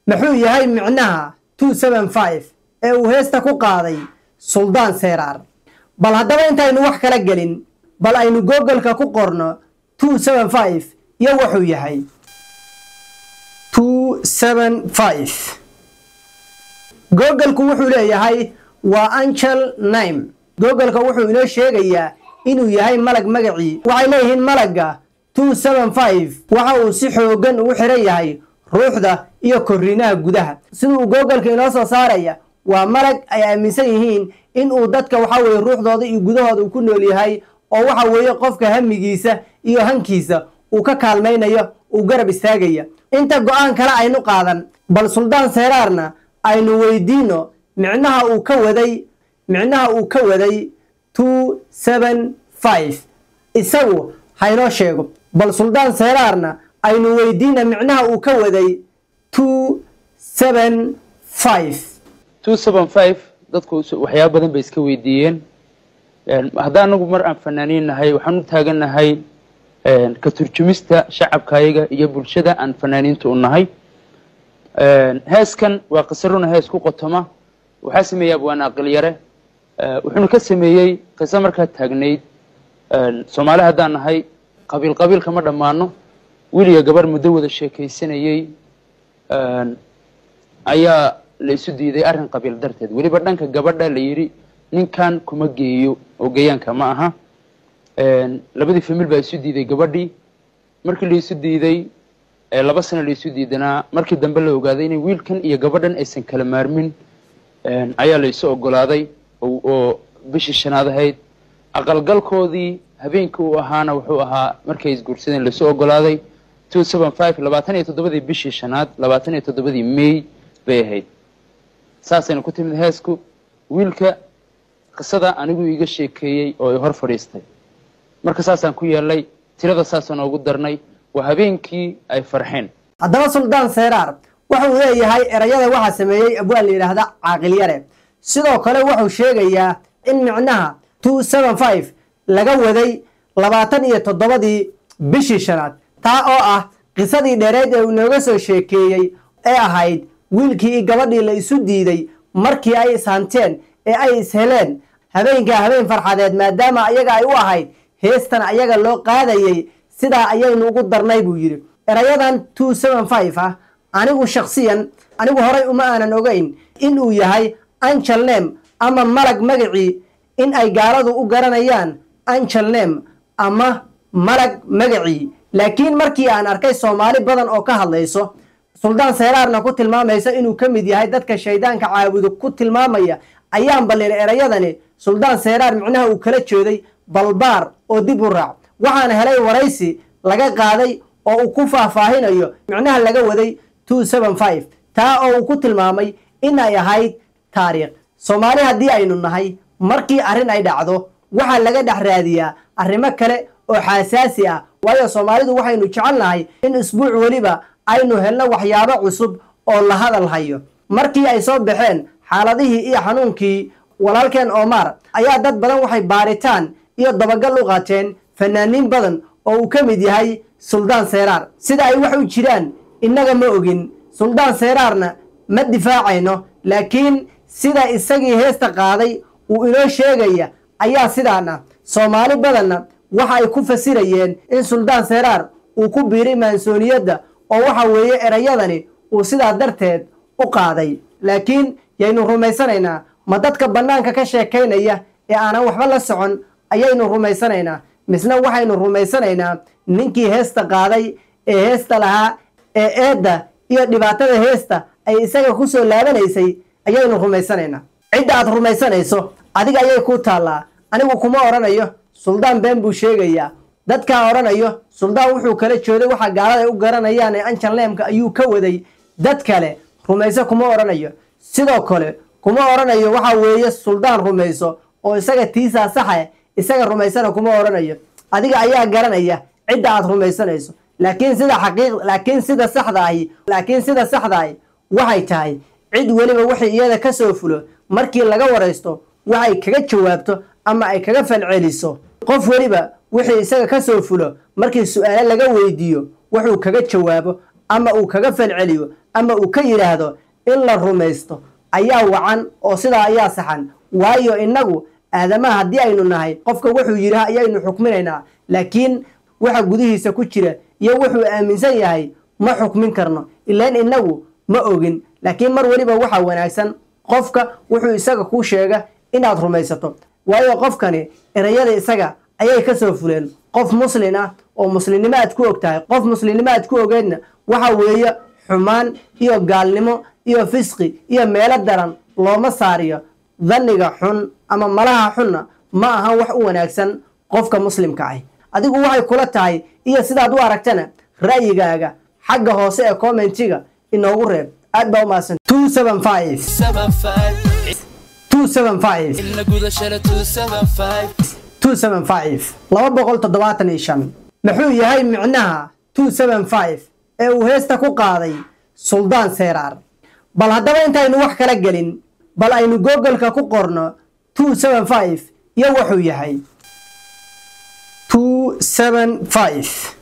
محو يهي معناها 275 ee uu heesta ku qaaday Suldaan Seeraar bal haddaba intaynu wax kala gelin bal aynu Google-ka ku qorno 275 iyo wuxuu yahay 275 Google-ku wuxuu leeyahay waa angel name Google-ka wuxuu inoo sheegayaa inuu yahay malag magaci waxay leeyihiin malaga 275 waxa uu si xoogan ugu xiran yahay ruuxda iyo korriinaha gudaha sidoo Google-ka inoo soo saaraya waa malag ay aaminsan yihiin in uu dadka waxa weeye ruuxdooda iyo gudahooda ku nool yahay oo waxa weeye qofka hamigiisa iyo hankiisa uu ka kaalmaynayo uu garab istaagaya inta go'aan kala aynu qaadan bal Suldaan Seeraarna aynu weydiino micnaha uu ka waday 275 isagu hayno sheego bal Suldaan Seeraarna aynu weydiina micnaha uu ka waday 275 dadku waxyaabo badan bay iska weydiiyeen haddaan anagu mar aan fanaaniinahay waxaan u taaganahay ka turjumista shacabkaayaga iyo bulshada aan fanaaniinta u nahay heeskan waa qisaruna hees ku qotoma waxa sameeyay abwaan aqal yare wuxuu ka sameeyay qisa markaa taagneyd Soomaali haddaan nahay qabiil kama dhamaano wiliga gabar muddo wada sheekaysanayay ayaa la isu diiday arrin qabiil darteed waliba dhanka gabadha la yiri ninkan kuma geeyo oo geeyanka ma aha labadii famil baa isu diiday gabadhii markii la isu diiday laba sano la isu diidana markii dambe la ogaaday in wiilkan iyo gabadhan aysan kala maarmin ayaa la isu ogolaaday oo bishii shanaad ahayd aqalgalkoodii habeenkii uu ahaana wuxuu ahaa markay isguursadeen la isu ogolaaday 275 bishii shanaad 27 May bay ahayd saasayna ku timid heesku wiilka qisada anigu iga sheekeeyay oo ay hor fadhiistay marka saasaan ku yeelay tirada saasaan ugu darnay waa habeenkii ay farxeen haddaba Suldaan Seeraar wuxuu leeyahay erayada waxa sameeyay abwaan la yiraahdo Aqal Yare sidoo kale wuxuu sheegayaa in micnaha 275 laga waday 27 bishii shanaad taa oo ah qisadii dheereed ee uu nooga soo sheekeeyay ee ahayd wiilkii gabadhii la isu diiday markii ay ishanteen ee ay isheleen habeen farxadeed maadaama ayaga ay u ahayd heestan ayaga loo qaadayay sidaa ayaynu ugu darnay buu yiri erayadan 275 ah anigu shakhsiyan horay uma aanan ogeyn in uu yahay angel name ama malag magaci in ay gaaladu u garanayaan angel name ama malag magaci laakiin markii aan arkay Soomaali badan oo ka hadlayso Suldaan Seeraarna ku tilmaamaysa inuu ka mid yahay dadka shaydaanka caabudo ku tilmaamaya ayaan balin erayadani Suldaan Seeraar micnaha uu kala jeeday balbaar oo dib u raac waxaan helay waraysi laga qaaday oo uu ku faahfaahinayo micnaha laga waday 275 taa oo uu ku tilmaamay in ay ahayd taariikh Soomaali haddii aynu nahay markii arrin ay dhacdo waxa laga dhex raadiyaa arrimo kale oo xasaasi ah waayo Soomaalidu waxaynu jecelnahay in isbuuc waliba aynu helno waxyaabo cusub oo la hadal hayo markii ay soo baxeen xaaladihii iyo xanuunkii walaalkeen Omar ayaa dad badan waxay baaritaan iyo dabagal u qaateen fanaaniin badan oo uu ka mid yahay Suldaan Seeraar sida ay wax u jiraan inaga ma ogin Suldaan Seeraarna ma difaacayno laakiin sida isagii heesta qaaday uu inoo sheegaya ayaa sidaana Soomaali badanna waxa ay ku fasirayeen in Suldaan Seeraar uu ku biiray mansooniyada oo waxa weeye erayadani uu sidaa darteed u qaaday laakiin yaynu rumaysanaynaa ma dadka banaanka ka sheekaynaya ee aanan waxba la socon ayaynu rumaysanaynaa misna waxaynu rumaysanaynaa ninkii heesta qaaday ee heesta lahaa ee eedda iyo dhibaatada heesta ay isaga ku soo laabanaysay ayaynu rumaysanaynaa cidda aad rumaysanayso adiga ayay ku taalaa anigu kuma oranayo Suldaan been buu sheegayaa dadka oranayo Suldaan wuxuu kala jeeday waxa gaalada u garanayaan ee angel name-ka ayuu ka waday dad kale rumayso kuma oranayo sidoo kale kuma oranayo waxa weeye Suldaan rumayso oo isaga tiisa sax ah isaga rumaysana kuma oranayo adiga ayaa garanaya cidda aad rumaysanayso laakiin sida saxda ah waxay tahay cid waliba wixii iyada ka soo fulo markii laga wareysto waxay kaga jawaabto ama ay kaga falceliso qof waliba wixii isaga ka soo fulo markii su'aalo laga weydiiyo wuxuu kaga jawaabo ama uu kaga falceliyo ama uu ka yiraahdo in la rumaysto ayaa wacan oo sidaa ayaa saxan waayo inagu aadamaha haddii aynu nahay qofka wuxuu yiraahdo ayaynu xukminaynaa laakiin waxa gudihiisa ku jira iyo wuxuu aaminsan yahay ma xukmin karno ilaan inagu ma ogin laakiin mar waliba waxa wanaagsan qofka wuxuu isaga ku sheega inaad rumaysato waayo qofkani erayada isaga ayay ka soo fuleen qof muslim ah oo muslimnimo aad ku ogtahay qof muslimnimo aad ku ogeedna waxa weeye xumaan iyo gaalnimo iyo fisqi iyo meelo daran looma saariyo dhanniga xun ama malaha xunna ma aha wax u wanaagsan qofka muslimka ah adigu waxay kula tahay iyo sidaad u aragtana ra'yigaaga xagga hoose ee commentiga inoogu reeb aad baa u mahadsan 275 muxuu yahay micnaha 275 ee uu heesta ku qaaday Suldaan Seyraar bal haddaba intaynu wax kala gelin bal aynu google-ka ku qorno 275 iyo wuxuu yahay 275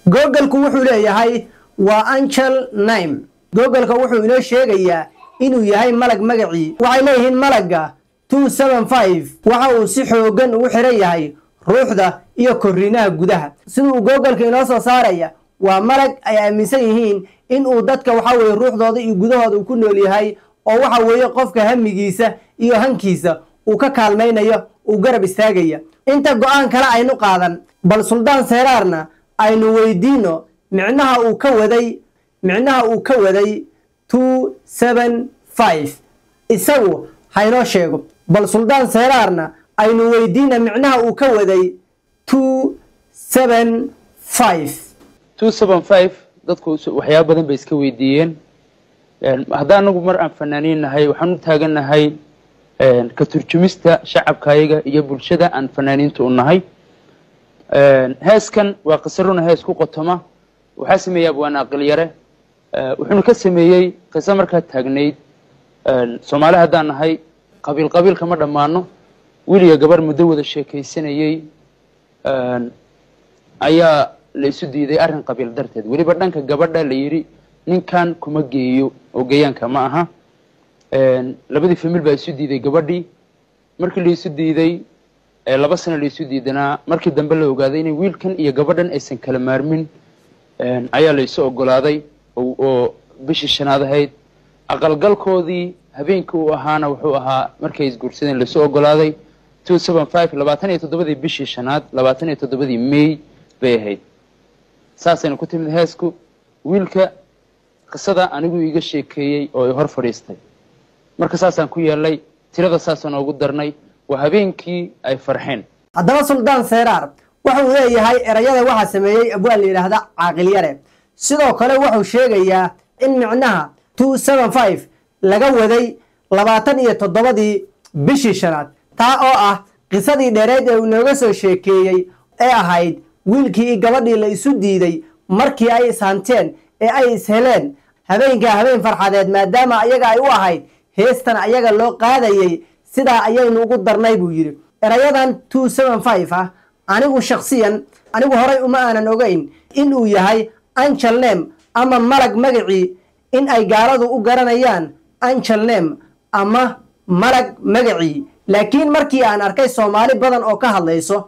google-ku wuxuu leeyahay waa angel name google-ka wuxuu inoo sheegayaa inuu yahay malag magacii waxay leeyihiin malagga 275 waxa uu si xoogan ugu xiran yahay ruuxda iyo korriinaha gudaha sidoo google-ka inoo soo saaraya waa malag ay aaminsan yihiin in uu dadka waxa weeye ruuxdooda iyo gudahooda uu ku nool yahay oo waxa weeye qofka hamigiisa iyo hankiisa uu ka kaalmaynayo uu garab istaagaya inta go'aan kale aynu qaadan bal Suldaan Seyraarna aynu weydiino micnaha uu ka waday 275 isagu haynoo sheego bal Suldaan Seyraarna aynu weydiina micnaha uu ka waday 275 dadku waxyaabo badan bay iska weydiiyeen haddaan anagu mar aan fanaaniinahay waxaan u taaganahay ka turjumista shacabkaayaga iyo bulshada aan fanaaniinta u nahay heeskan waa qisaruna hees ku qotoma waxaa sameeyay abwaan aqal yare wuxuuna ka sameeyey qiso markaa taagnayd Soomaali haddaan nahay qabiil kama dhammaano wiliga gabar muddo wada sheekaysanayay ayaa la isu diiday arrin qabiil darteed weliba dhanka gabadha la yiri ninkan kuma geeyo oo geeyaanka ma aha labadii famil baa isu diiday gabadhii markii la isu diiday 2 sano la isu diidanaa markii dambe la ogaaday in wiilkan iyo gabadhan aysan kala maarmin ayaa la isu ogolaaday oo bishii shanaad ahayd aqalgalkoodii habeenkii uu ahaana wuxuu ahaa markay isguursadeen la isu ogolaaday 275 bishii shanaad 27 May bay ahayd saasayna ku timid heesku wiilka qisada anigu iga sheekeeyay oo ay hor fadhiistay marka saasaan ku yeelay tirada saasaan ugu darnay waa habeenkii ay farxeen haddaba Suldaan Seyraar wuxuu leeyahay erayada waxa sameeyay abwaan la yiraahdo Caaqil Yare sidoo kale wuxuu sheegayaa in micnaha 275 laga waday 27 bishii shanaad taa oo ah qisadii dheereed ee uu nooga soo sheekeeyay ee ahayd wiilkii gabadhii la isu diiday markii ay ishanteen ee ay isheleen habeen farxadeed maadaama ayaga ay u ahayd heestan ayaga loo qaadayay sidaa ayaynu ugu darnay buu yiri erayadan 275 ah anigu shakhsiyan horay uma aanan ogeyn in uu yahay angel name ama malag magacii in ay gaaladu u garanayaan angel name ama malag magacii laakiin markii aan arkay Soomaali badan oo ka hadlayso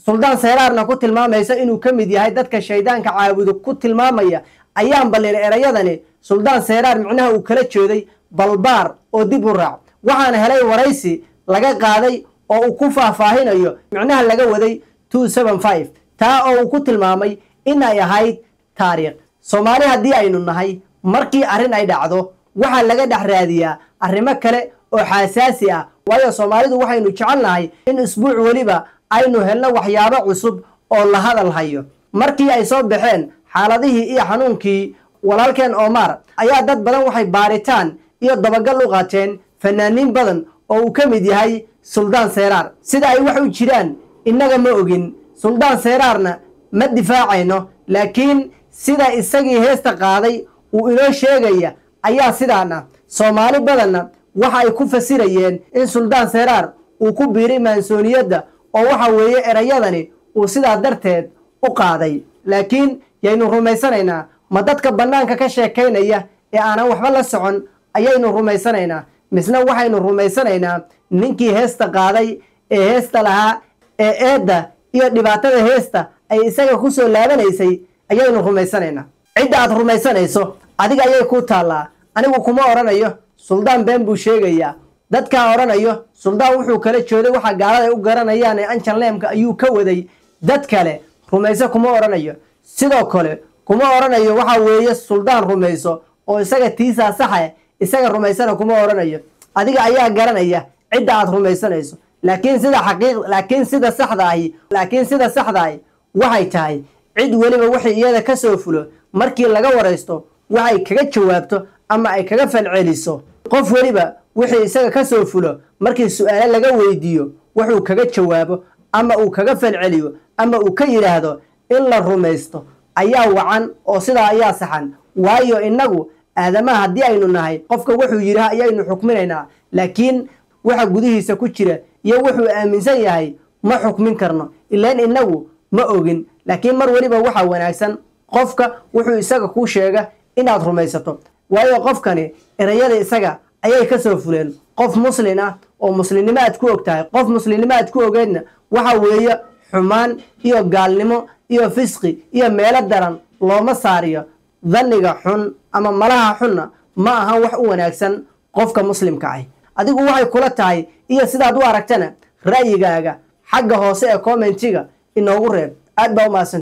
Suldaan Seyraarna ku tilmaamaysa inuu ka mid yahay dadka shaydaanka caabudo ku tilmaamaya ayaan balin erayadani Suldaan Seyraar micnaha uu kala jeeday balbaar oo dib u raac waxaan helay waraysi laga qaaday oo uu ku faahfaahinayo micnaha laga waday 275 taa oo uu ku tilmaamay in ay ahayd taariikh Soomaali haddii aynu nahay markii arrin ay dhacdo waxa laga dhex raadiyaa arrimo kale oo xasaasi ah waayo Soomaalidu waxaynu jecelnahay in isbuuc waliba aynu helno waxyaabo cusub oo la hadal hayo markii ay soo baxeen xaaladihii iyo xanuunkii walaalkeen Omar ayaa dad badan waxay baaritaan iyo dabagal u qaateen fanaaniin badan oo uu ka mid yahay Suldaan Seyraar sida ay wax u jiraan inaga ma ogin Suldaan Seyraarna ma difaacayno laakiin sida isagii heesta qaaday uu inoo sheegaya ayaa sidaana Soomaali badanna waxa ay ku fasirayeen in suldaan Seraar uu ku biiray maansooniyadda oo waxa weeye erayadani uu sidaa darteed u qaaday. laakiin yaynu rumaysanaynaa ma dadka bannaanka ka sheekaynaya ee aanan waxba la socon ayaynu rumaysanaynaa misna waxaynu rumaysanaynaa ninkii heesta qaaday ee heesta lahaa ee eedda iyo dhibaatada heesta ay isaga ku soo laabanaysay ayaynu rumaysanaynaa. cidda aad rumaysanayso adiga ayay ku taallaa. anigu kuma oranayo suldaan been buu sheegayaa. dadkaa oranayo suldaan wuxuu kala jooday waxa gaalada ay u garanayaan ee anjanleemka ayuu ka waday dad kale rumayso kuma oranayo. sidoo kale kuma oranayo waxa weeye suldaan rumayso oo isaga tiisaa saxa isaga rumaysana kuma oranayo. adiga ayaa garanaya cidda aad rumaysanayso. laakiin sida saxda ahi waxay tahay cid weliba wixii iyada ka soo fulo markii laga waraysto waxay kaga jawaabto ama ay kaga falceliso. qof weliba wixii isaga ka soo fulo markii su'aalo laga weydiiyo wuxuu kaga jawaabo ama uu kaga falceliyo ama uu ka yiraahdo in la rumaysto ayaa wacan oo sidaa ayaa saxan. waayo inagu aadamaha haddii aynu nahay qofka wuxuu yidhaha ayaynu xukminaynaa. laakiin waxa gudihiisa ku jira iyo wuxuu aaminsan yahay ma xukmin karno ilaan inagu ma ogin. laakiin mar waliba waxa wanaagsan qofka wuxuu isaga ku sheega inaad rumaysato. waayo qofkani erayada isaga ayay ka soo fuleen qof muslin ah oo muslimnimo aad ku ogtahay. qof muslimnimo aad ku ogeedna waxa weeye xumaan iyo gaalnimo iyo fisqi iyo meelo daran looma saariyo. dhanniga xun ama malaha xunna ma aha wax u wanaagsan qofka muslimka ah. adigu waxay kula tahay iyo sidaad u aragtana ra'yigaaga xagga hoose ee commentiga inoogu reeb. aad baa u mahadsan.